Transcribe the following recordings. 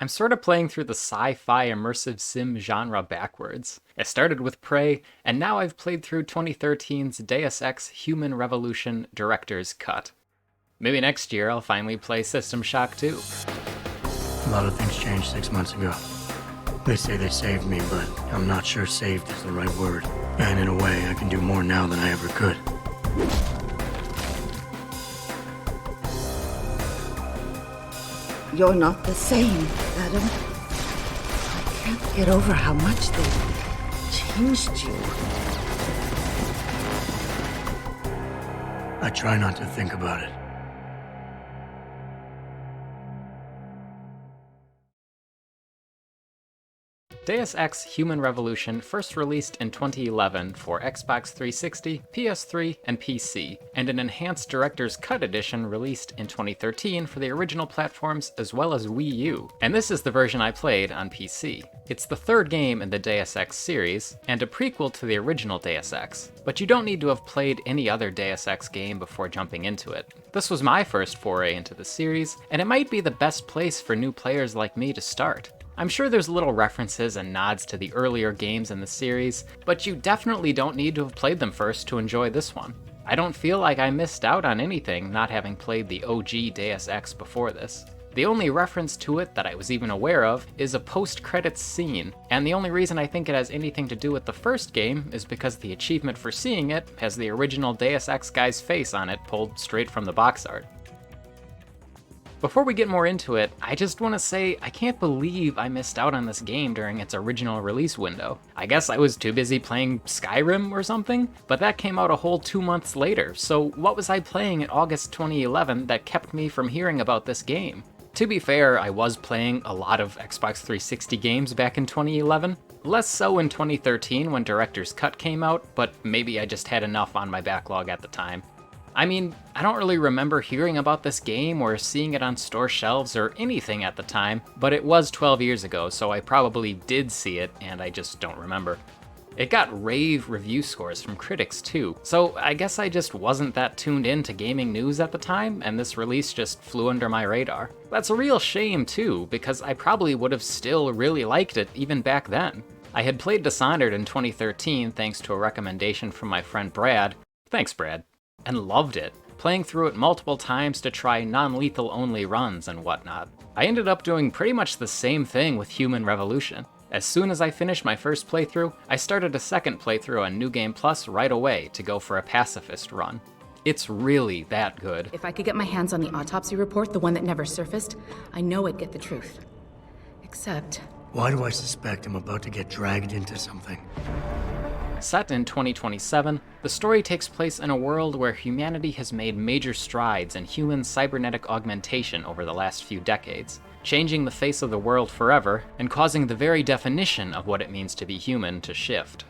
I'm sort of playing through the sci-fi immersive sim genre backwards. I started with Prey, and now I've played through 2013's Deus Ex Human Revolution Director's Cut. Maybe next year I'll finally play System Shock 2. A lot of things changed 6 months ago. They say they saved me, but I'm not sure saved is the right word. And in a way, I can do more now than I ever could. You're not the same, Adam. I can't get over how much they changed you. I try not to think about it. Deus Ex Human Revolution first released in 2011 for Xbox 360, PS3, and PC, and an enhanced Director's Cut edition released in 2013 for the original platforms as well as Wii U, and this is the version I played on PC. It's the third game in the Deus Ex series, and a prequel to the original Deus Ex, but you don't need to have played any other Deus Ex game before jumping into it. This was my first foray into the series, and it might be the best place for new players like me to start. I'm sure there's little references and nods to the earlier games in the series, but you definitely don't need to have played them first to enjoy this one. I don't feel like I missed out on anything not having played the OG Deus Ex before this. The only reference to it that I was even aware of is a post-credits scene, and the only reason I think it has anything to do with the first game is because the achievement for seeing it has the original Deus Ex guy's face on it pulled straight from the box art. Before we get more into it, I just want to say I can't believe I missed out on this game during its original release window. I guess I was too busy playing Skyrim or something, but that came out a whole 2 months later, so what was I playing in August 2011 that kept me from hearing about this game? To be fair, I was playing a lot of Xbox 360 games back in 2011. Less so in 2013 when Director's Cut came out, but maybe I just had enough on my backlog at the time. I mean, I don't really remember hearing about this game or seeing it on store shelves or anything at the time, but it was 12 years ago, so I probably did see it and I just don't remember. It got rave review scores from critics too, so I guess I just wasn't that tuned in to gaming news at the time, and this release just flew under my radar. That's a real shame too, because I probably would have still really liked it even back then. I had played Dishonored in 2013 thanks to a recommendation from my friend Brad. Thanks, Brad. And loved it, playing through it multiple times to try non-lethal only runs and whatnot. I ended up doing pretty much the same thing with Human Revolution. As soon as I finished my first playthrough, I started a second playthrough on New Game Plus right away to go for a pacifist run. It's really that good. If I could get my hands on the autopsy report, the one that never surfaced, I know I'd get the truth. Except... Why do I suspect I'm about to get dragged into something? Set in 2027, the story takes place in a world where humanity has made major strides in human cybernetic augmentation over the last few decades, changing the face of the world forever and causing the very definition of what it means to be human to shift.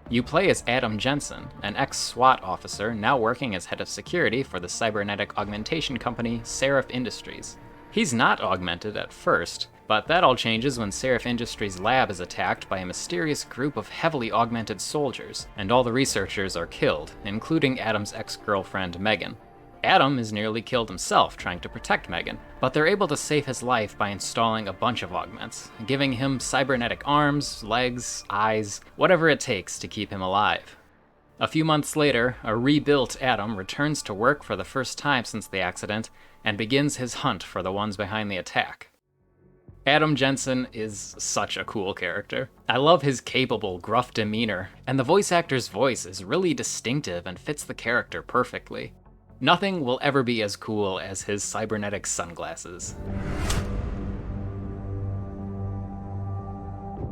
You play as Adam Jensen, an ex-SWAT officer now working as head of security for the cybernetic augmentation company Seraph Industries. He's not augmented at first, but that all changes when Seraph Industries' lab is attacked by a mysterious group of heavily augmented soldiers, and all the researchers are killed, including Adam's ex-girlfriend Megan. Adam is nearly killed himself trying to protect Megan, but they're able to save his life by installing a bunch of augments, giving him cybernetic arms, legs, eyes, whatever it takes to keep him alive. A few months later, a rebuilt Adam returns to work for the first time since the accident, and begins his hunt for the ones behind the attack. Adam Jensen is such a cool character. I love his capable, gruff demeanor, and the voice actor's voice is really distinctive and fits the character perfectly. Nothing will ever be as cool as his cybernetic sunglasses.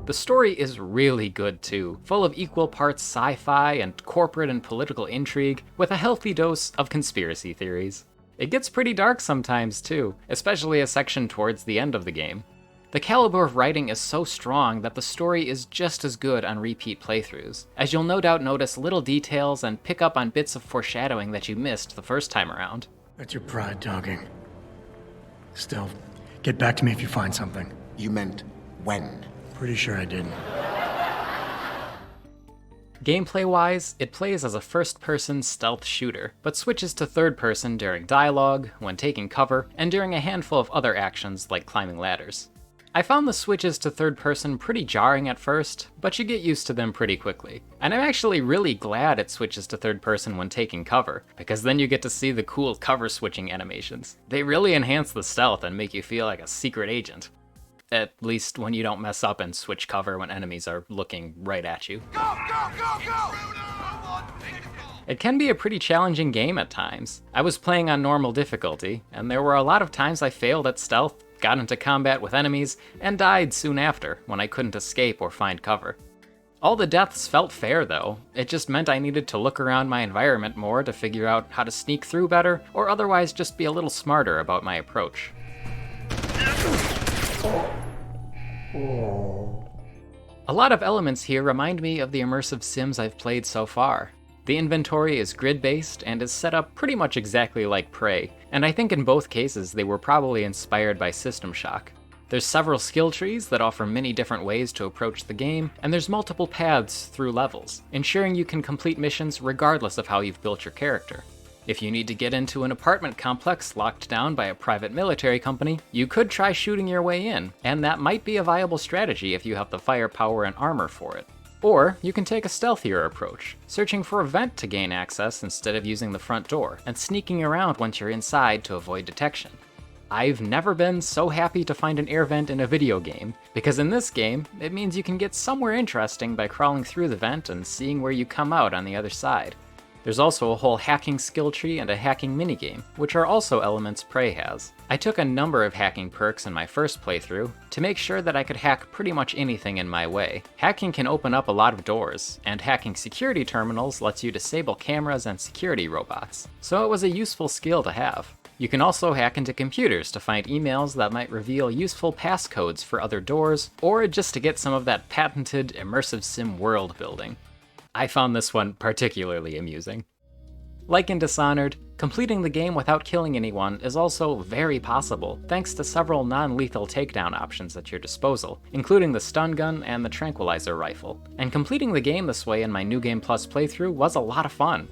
The story is really good too, full of equal parts sci-fi and corporate and political intrigue, with a healthy dose of conspiracy theories. It gets pretty dark sometimes too, especially a section towards the end of the game. The caliber of writing is so strong that the story is just as good on repeat playthroughs, as you'll no doubt notice little details and pick up on bits of foreshadowing that you missed the first time around. That's your pride talking. Still, get back to me if you find something. You meant when? Pretty sure I didn't. Gameplay-wise, it plays as a first-person stealth shooter, but switches to third-person during dialogue, when taking cover, and during a handful of other actions like climbing ladders. I found the switches to third person pretty jarring at first, but you get used to them pretty quickly. And I'm actually really glad it switches to third person when taking cover, because then you get to see the cool cover switching animations. They really enhance the stealth and make you feel like a secret agent. At least when you don't mess up and switch cover when enemies are looking right at you. Go, go, go, go! It can be a pretty challenging game at times. I was playing on normal difficulty, and there were a lot of times I failed at stealth, got into combat with enemies, and died soon after when I couldn't escape or find cover. All the deaths felt fair though, it just meant I needed to look around my environment more to figure out how to sneak through better, or otherwise just be a little smarter about my approach. A lot of elements here remind me of the immersive sims I've played so far. The inventory is grid-based and is set up pretty much exactly like Prey, and I think in both cases they were probably inspired by System Shock. There's several skill trees that offer many different ways to approach the game, and there's multiple paths through levels, ensuring you can complete missions regardless of how you've built your character. If you need to get into an apartment complex locked down by a private military company, you could try shooting your way in, and that might be a viable strategy if you have the firepower and armor for it. Or you can take a stealthier approach, searching for a vent to gain access instead of using the front door, and sneaking around once you're inside to avoid detection. I've never been so happy to find an air vent in a video game, because in this game, it means you can get somewhere interesting by crawling through the vent and seeing where you come out on the other side. There's also a whole hacking skill tree and a hacking minigame, which are also elements Prey has. I took a number of hacking perks in my first playthrough to make sure that I could hack pretty much anything in my way. Hacking can open up a lot of doors, and hacking security terminals lets you disable cameras and security robots, so it was a useful skill to have. You can also hack into computers to find emails that might reveal useful passcodes for other doors, or just to get some of that patented immersive sim world building. I found this one particularly amusing. Like in Dishonored, completing the game without killing anyone is also very possible, thanks to several non-lethal takedown options at your disposal, including the stun gun and the tranquilizer rifle. And completing the game this way in my New Game Plus playthrough was a lot of fun.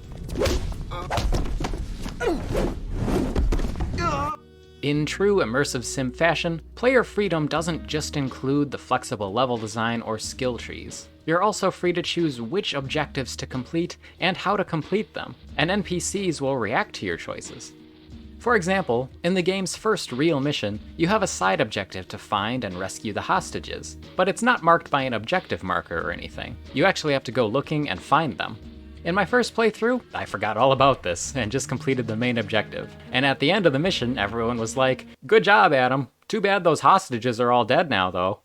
In true immersive sim fashion, player freedom doesn't just include the flexible level design or skill trees. You're also free to choose which objectives to complete and how to complete them, and NPCs will react to your choices. For example, in the game's first real mission, you have a side objective to find and rescue the hostages, but it's not marked by an objective marker or anything. You actually have to go looking and find them. In my first playthrough, I forgot all about this and just completed the main objective. And at the end of the mission, everyone was like, "Good job, Adam. Too bad those hostages are all dead now, though."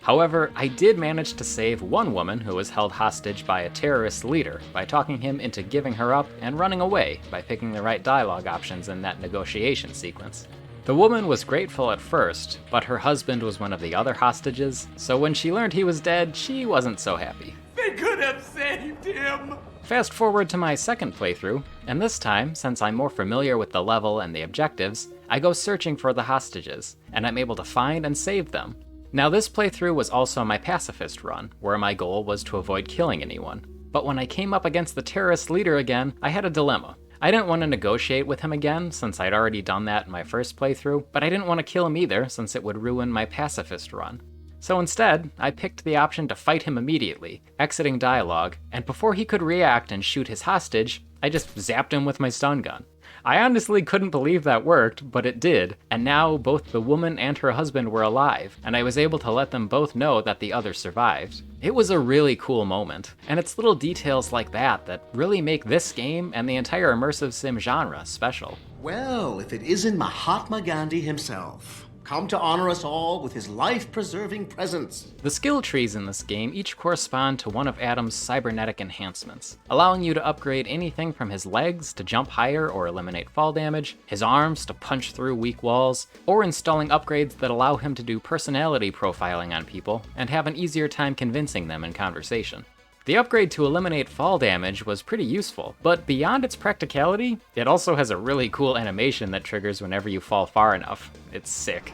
However, I did manage to save one woman who was held hostage by a terrorist leader by talking him into giving her up and running away by picking the right dialogue options in that negotiation sequence. The woman was grateful at first, but her husband was one of the other hostages, so when she learned he was dead, she wasn't so happy. They could have saved him! Fast forward to my second playthrough, and this time, since I'm more familiar with the level and the objectives, I go searching for the hostages, and I'm able to find and save them. Now this playthrough was also my pacifist run, where my goal was to avoid killing anyone. But when I came up against the terrorist leader again, I had a dilemma. I didn't want to negotiate with him again, since I'd already done that in my first playthrough, but I didn't want to kill him either, since it would ruin my pacifist run. So instead, I picked the option to fight him immediately, exiting dialogue, and before he could react and shoot his hostage, I just zapped him with my stun gun. I honestly couldn't believe that worked, but it did, and now both the woman and her husband were alive, and I was able to let them both know that the other survived. It was a really cool moment, and it's little details like that that really make this game and the entire immersive sim genre special. Well, if it isn't Mahatma Gandhi himself, come to honor us all with his life-preserving presence. The skill trees in this game each correspond to one of Adam's cybernetic enhancements, allowing you to upgrade anything from his legs to jump higher or eliminate fall damage, his arms to punch through weak walls, or installing upgrades that allow him to do personality profiling on people and have an easier time convincing them in conversation. The upgrade to eliminate fall damage was pretty useful, but beyond its practicality, it also has a really cool animation that triggers whenever you fall far enough. It's sick.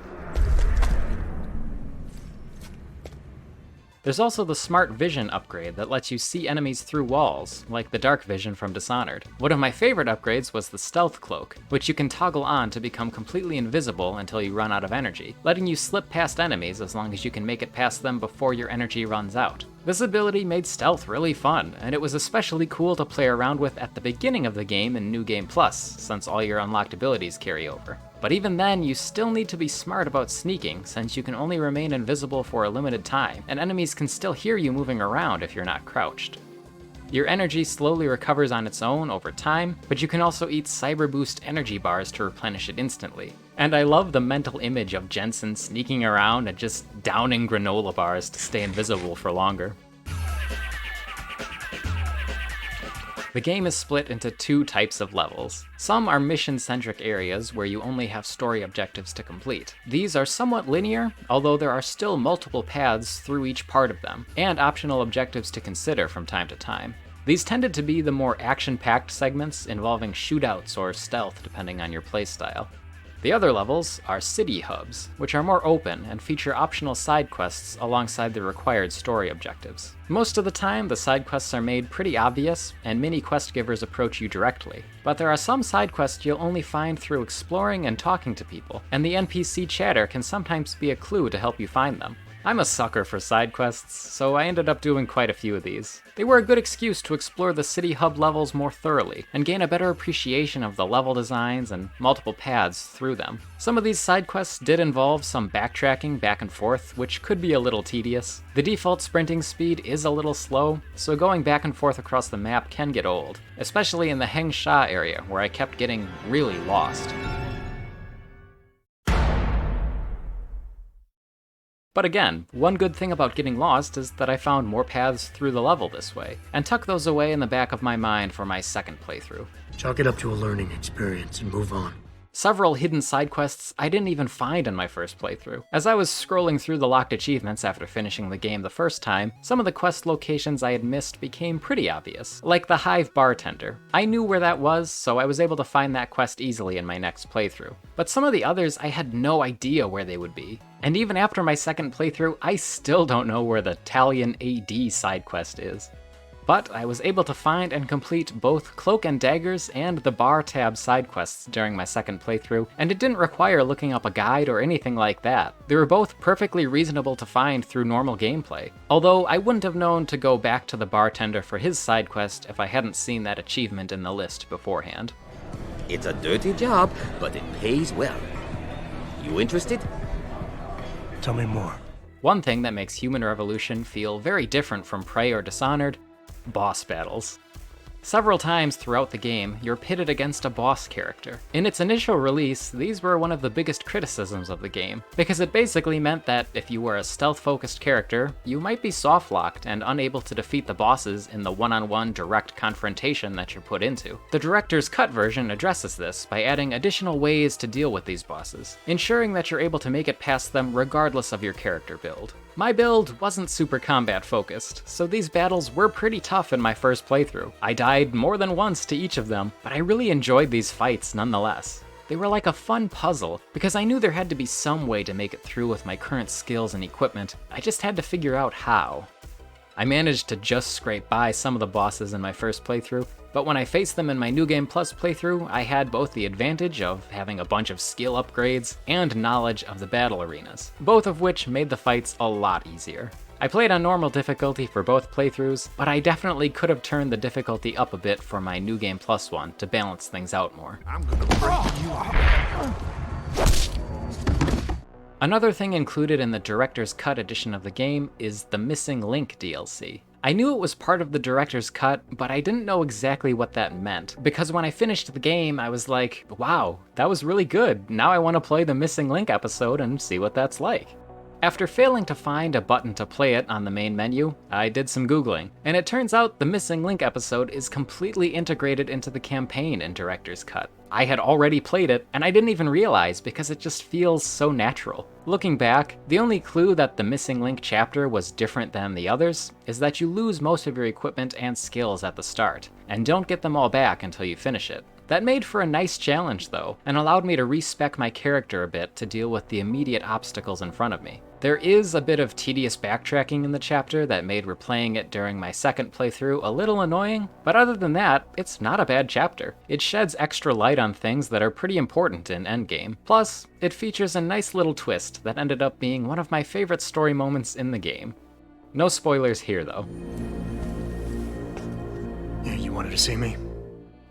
There's also the Smart Vision upgrade that lets you see enemies through walls, like the Dark Vision from Dishonored. One of my favorite upgrades was the Stealth Cloak, which you can toggle on to become completely invisible until you run out of energy, letting you slip past enemies as long as you can make it past them before your energy runs out. This ability made stealth really fun, and it was especially cool to play around with at the beginning of the game in New Game Plus, since all your unlocked abilities carry over. But even then, you still need to be smart about sneaking, since you can only remain invisible for a limited time, and enemies can still hear you moving around if you're not crouched. Your energy slowly recovers on its own over time, but you can also eat Cyber Boost energy bars to replenish it instantly. And I love the mental image of Jensen sneaking around and just downing granola bars to stay invisible for longer. The game is split into two types of levels. Some are mission-centric areas where you only have story objectives to complete. These are somewhat linear, although there are still multiple paths through each part of them, and optional objectives to consider from time to time. These tended to be the more action-packed segments involving shootouts or stealth depending on your playstyle. The other levels are city hubs, which are more open and feature optional side quests alongside the required story objectives. Most of the time, the side quests are made pretty obvious, and many quest givers approach you directly. But there are some side quests you'll only find through exploring and talking to people, and the NPC chatter can sometimes be a clue to help you find them. I'm a sucker for side quests, so I ended up doing quite a few of these. They were a good excuse to explore the city hub levels more thoroughly, and gain a better appreciation of the level designs and multiple paths through them. Some of these side quests did involve some backtracking back and forth, which could be a little tedious. The default sprinting speed is a little slow, so going back and forth across the map can get old, especially in the Hengsha area, where I kept getting really lost. But again, one good thing about getting lost is that I found more paths through the level this way, and tucked those away in the back of my mind for my second playthrough. Chalk it up to a learning experience and move on. Several hidden side quests I didn't even find in my first playthrough. As I was scrolling through the locked achievements after finishing the game the first time, some of the quest locations I had missed became pretty obvious, like the Hive bartender. I knew where that was, so I was able to find that quest easily in my next playthrough. But some of the others I had no idea where they would be. And even after my second playthrough, I still don't know where the Talion AD side quest is. But I was able to find and complete both Cloak and Daggers and the Bar tab side quests during my second playthrough, and it didn't require looking up a guide or anything like that. They were both perfectly reasonable to find through normal gameplay, although I wouldn't have known to go back to the bartender for his side quest if I hadn't seen that achievement in the list beforehand. It's a dirty job, but it pays well. You interested? Tell me more. One thing that makes Human Revolution feel very different from Prey or Dishonored: boss battles. Several times throughout the game, you're pitted against a boss character. In its initial release, these were one of the biggest criticisms of the game, because it basically meant that if you were a stealth-focused character, you might be soft-locked and unable to defeat the bosses in the one-on-one direct confrontation that you're put into. The director's cut version addresses this by adding additional ways to deal with these bosses, ensuring that you're able to make it past them regardless of your character build. My build wasn't super combat focused, so these battles were pretty tough in my first playthrough. I died more than once to each of them, but I really enjoyed these fights nonetheless. They were like a fun puzzle, because I knew there had to be some way to make it through with my current skills and equipment. I just had to figure out how. I managed to just scrape by some of the bosses in my first playthrough, but when I faced them in my New Game Plus playthrough, I had both the advantage of having a bunch of skill upgrades and knowledge of the battle arenas, both of which made the fights a lot easier. I played on normal difficulty for both playthroughs, but I definitely could have turned the difficulty up a bit for my New Game Plus one to balance things out more. I'm gonna break you up. Another thing included in the Director's Cut edition of the game is the Missing Link DLC. I knew it was part of the Director's Cut, but I didn't know exactly what that meant, because when I finished the game, I was like, wow, that was really good. Now I want to play the Missing Link episode and see what that's like. After failing to find a button to play it on the main menu, I did some Googling, and it turns out the Missing Link episode is completely integrated into the campaign in Director's Cut. I had already played it, and I didn't even realize because it just feels so natural. Looking back, the only clue that the Missing Link chapter was different than the others is that you lose most of your equipment and skills at the start, and don't get them all back until you finish it. That made for a nice challenge though, and allowed me to respec my character a bit to deal with the immediate obstacles in front of me. There is a bit of tedious backtracking in the chapter that made replaying it during my second playthrough a little annoying, but other than that, it's not a bad chapter. It sheds extra light on things that are pretty important in Endgame. Plus, it features a nice little twist that ended up being one of my favorite story moments in the game. No spoilers here though. Yeah, you wanted to see me?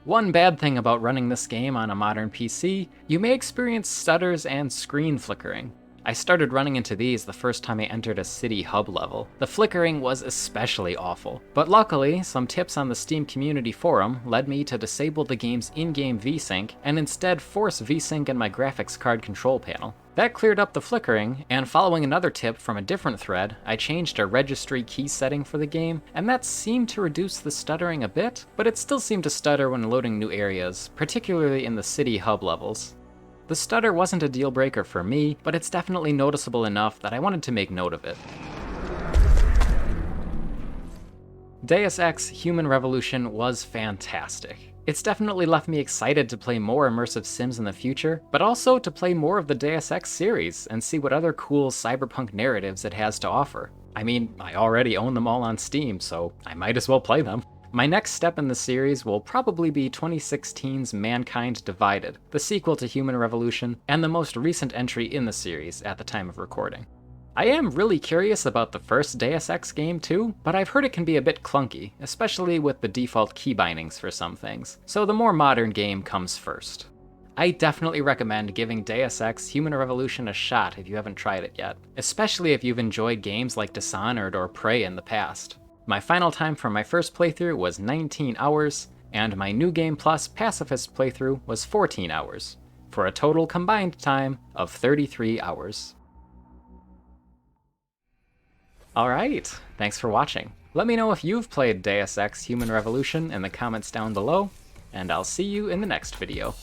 One bad thing about running this game on a modern PC, you may experience stutters and screen flickering. I started running into these the first time I entered a city hub level. The flickering was especially awful, but luckily, some tips on the Steam community forum led me to disable the game's in-game VSync and instead force VSync in my graphics card control panel. That cleared up the flickering, and following another tip from a different thread, I changed a registry key setting for the game, and that seemed to reduce the stuttering a bit, but it still seemed to stutter when loading new areas, particularly in the city hub levels. The stutter wasn't a deal breaker for me, but it's definitely noticeable enough that I wanted to make note of it. Deus Ex Human Revolution was fantastic. It's definitely left me excited to play more immersive sims in the future, but also to play more of the Deus Ex series and see what other cool cyberpunk narratives it has to offer. I mean, I already own them all on Steam, so I might as well play them. My next step in the series will probably be 2016's Mankind Divided, the sequel to Human Revolution, and the most recent entry in the series at the time of recording. I am really curious about the first Deus Ex game too, but I've heard it can be a bit clunky, especially with the default key bindings for some things, so the more modern game comes first. I definitely recommend giving Deus Ex Human Revolution a shot if you haven't tried it yet, especially if you've enjoyed games like Dishonored or Prey in the past. My final time for my first playthrough was 19 hours, and my New Game Plus Pacifist playthrough was 14 hours, for a total combined time of 33 hours. Alright, thanks for watching. Let me know if you've played Deus Ex Human Revolution in the comments down below, and I'll see you in the next video.